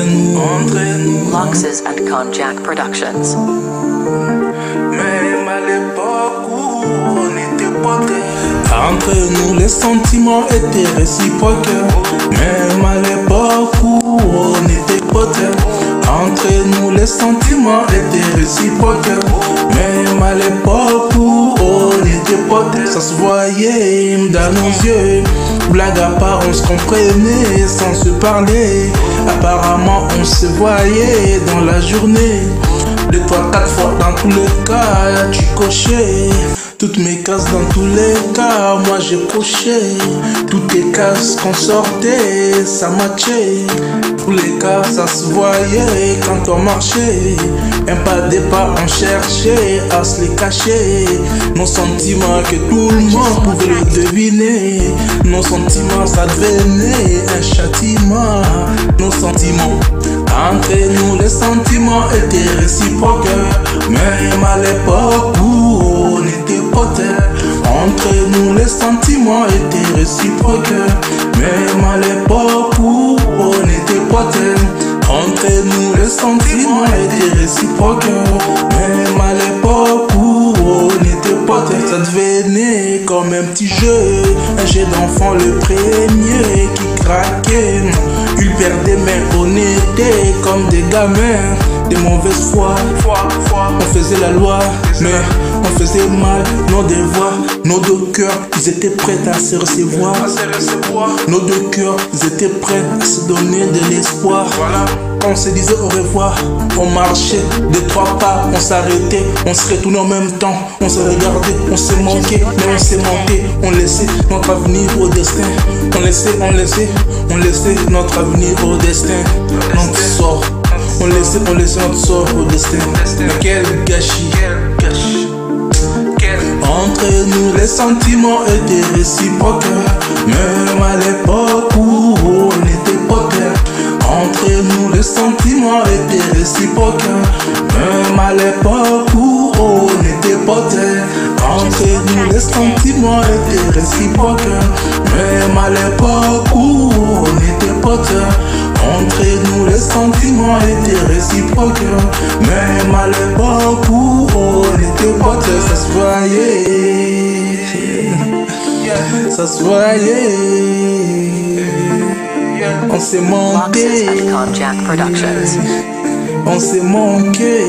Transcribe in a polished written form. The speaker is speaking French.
nous. Loxes and Konjac Productions. Même à l'époque où on était potes, entre nous les sentiments étaient réciproques. Même à l'époque où on était potes, entre nous les sentiments étaient réciproques. Même à l'époque où on était potes, ça se voyait dans nos yeux. Blague à part, on se comprenait sans se parler. Apparemment, on se voyait dans la journée. 2, 3, 4 fois dans tous les cas, tu cochais toutes mes cases dans tous les cas, moi j'ai coché toutes les cases qu'on sortait, ça matchait. Tous les cas, ça se voyait quand on marchait. Un pas des pas, on cherchait à se les cacher. Nos sentiments que tout le monde pouvait le deviner. Nos sentiments, ça devenait un châtiment. Nos sentiments, entre nous les sentiments étaient réciproques. Même à l'époque où on était potes, entre nous les sentiments étaient réciproques. Même à l'époque où on était potes, entre nous les sentiments étaient réciproques. Même à l'époque où on était potes, ça devenait comme un petit jeu. Un jeu d'enfant, le premier qui craquait. Il perdait mais on était comme des gamins de mauvaise foi. On faisait la loi mais on faisait mal. Nos devoirs, nos deux cœurs, ils étaient prêts à se recevoir. Nos deux cœurs, ils étaient prêts à se donner de l'espoir. On se disait au revoir, on marchait 2, 3 pas, on s'arrêtait, on se retournait en même temps, on se regardait, on se manquait, mais on s'est manqué, on laissait notre avenir au destin, on laissait notre avenir au destin, notre sort, on laissait notre sort au destin, mais quel gâchis. Entre nous les sentiments étaient réciproques, même à l'époque où on était potes. Entre nous les sentiments étaient réciproques, même à l'époque où on était potes. Entre nous les sentiments étaient réciproques, même à l'époque où on était potes. Entre nous les sentiments étaient réciproques, même à l'époque où on était potes. Ça se voyait, ça se voyait. On s'est manqué, Loxes and Konjac Productions. on s'est manqué.